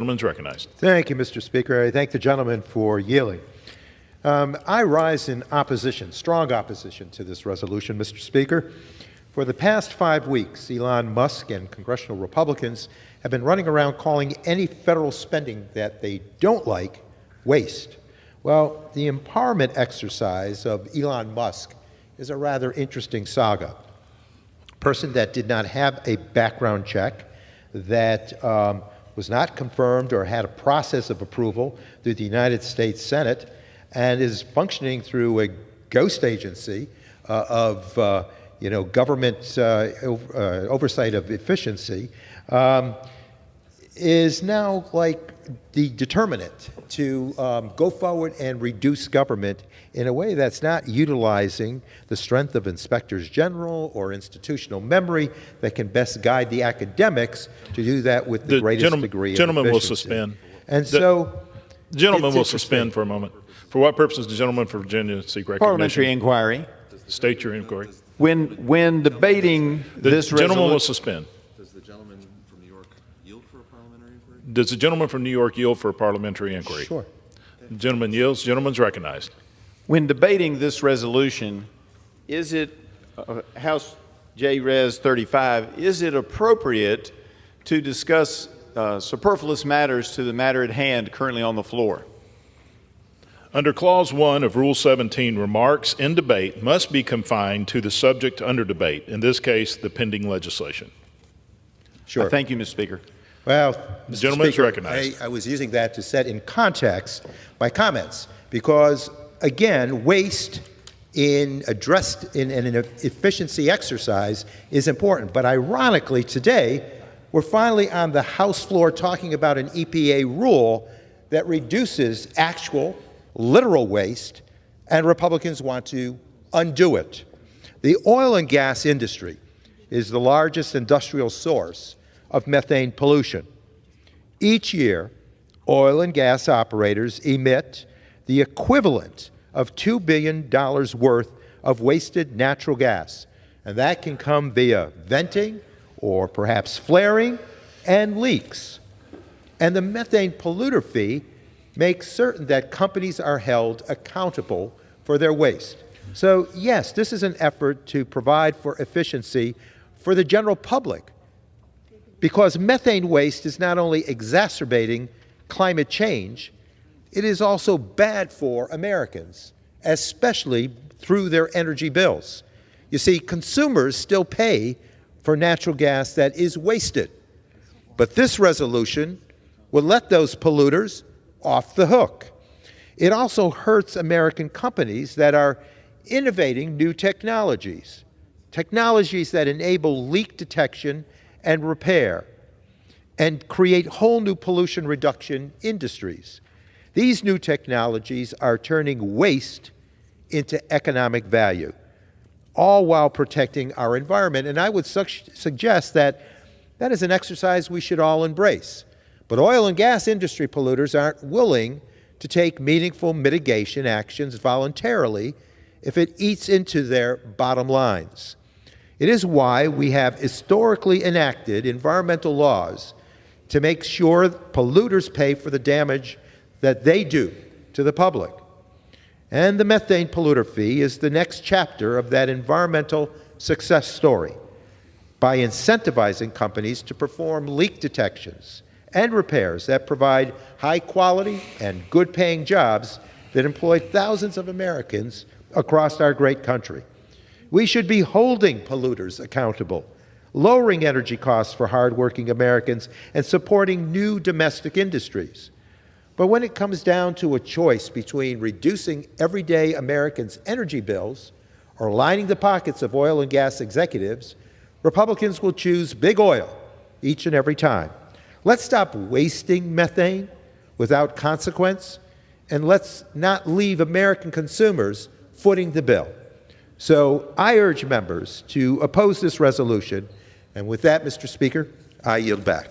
Gentleman's recognized. Thank you, Mr. Speaker. I thank the gentleman for yielding. I rise in opposition, strong opposition to this resolution, Mr. Speaker. For the past 5 weeks, Elon Musk and congressional Republicans have been running around calling any federal spending that they don't like waste. Well, the empowerment exercise of Elon Musk is a rather interesting saga. A person that did not have a background check, that was not confirmed or had a process of approval through the United States Senate, and is functioning through a ghost agency of government oversight of efficiency, is now like the determinant to go forward and reduce government in a way that's not utilizing the strength of inspectors general or institutional memory that can best guide the academics to do that with the greatest degree of efficiency. Gentleman will suspend. And so the gentleman will suspend for a moment. For what purpose does the gentleman from Virginia seek recognition? Parliamentary inquiry. State your inquiry. When debating this resolution, the gentleman will suspend. Does the gentleman from New York yield for a parliamentary inquiry? Does the gentleman from New York yield for a parliamentary inquiry? Sure. The gentleman yields. Gentleman's recognized. when debating this resolution, is it, House J-Res 35, is it appropriate to discuss superfluous matters to the matter at hand currently on the floor? Under Clause 1 of Rule 17, remarks in debate must be confined to the subject under debate, in this case, the pending legislation. Sure. Thank you, Mr. Speaker. Well, The Mr. gentleman is Speaker, recognized. I was using that to set in context my comments because, again, waste addressed in an efficiency exercise is important. But ironically, today, we're finally on the House floor talking about an EPA rule that reduces actual, literal waste, and Republicans want to undo it. The oil and gas industry is the largest industrial source of methane pollution. Each year, oil and gas operators emit the equivalent of $2 billion worth of wasted natural gas, and that can come via venting or perhaps flaring and leaks. And the methane polluter fee makes certain that companies are held accountable for their waste. So yes, this is an effort to provide for efficiency for the general public, because methane waste is not only exacerbating climate change, it is also bad for Americans, especially through their energy bills. You see, consumers still pay for natural gas that is wasted, but this resolution will let those polluters off the hook. It also hurts American companies that are innovating new technologies that enable leak detection and repair and create whole new pollution reduction industries. These new technologies are turning waste into economic value, all while protecting our environment. And I would suggest that that is an exercise we should all embrace. But oil and gas industry polluters aren't willing to take meaningful mitigation actions voluntarily if it eats into their bottom lines. It is why we have historically enacted environmental laws to make sure polluters pay for the damage that they do to the public. And the methane polluter fee is the next chapter of that environmental success story by incentivizing companies to perform leak detections and repairs that provide high-quality and good-paying jobs that employ thousands of Americans across our great country. We should be holding polluters accountable, lowering energy costs for hardworking Americans, and supporting new domestic industries. But when it comes down to a choice between reducing everyday Americans' energy bills or lining the pockets of oil and gas executives, Republicans will choose big oil each and every time. Let's stop wasting methane without consequence, and let's not leave American consumers footing the bill. So I urge members to oppose this resolution, and with that, Mr. Speaker, I yield back.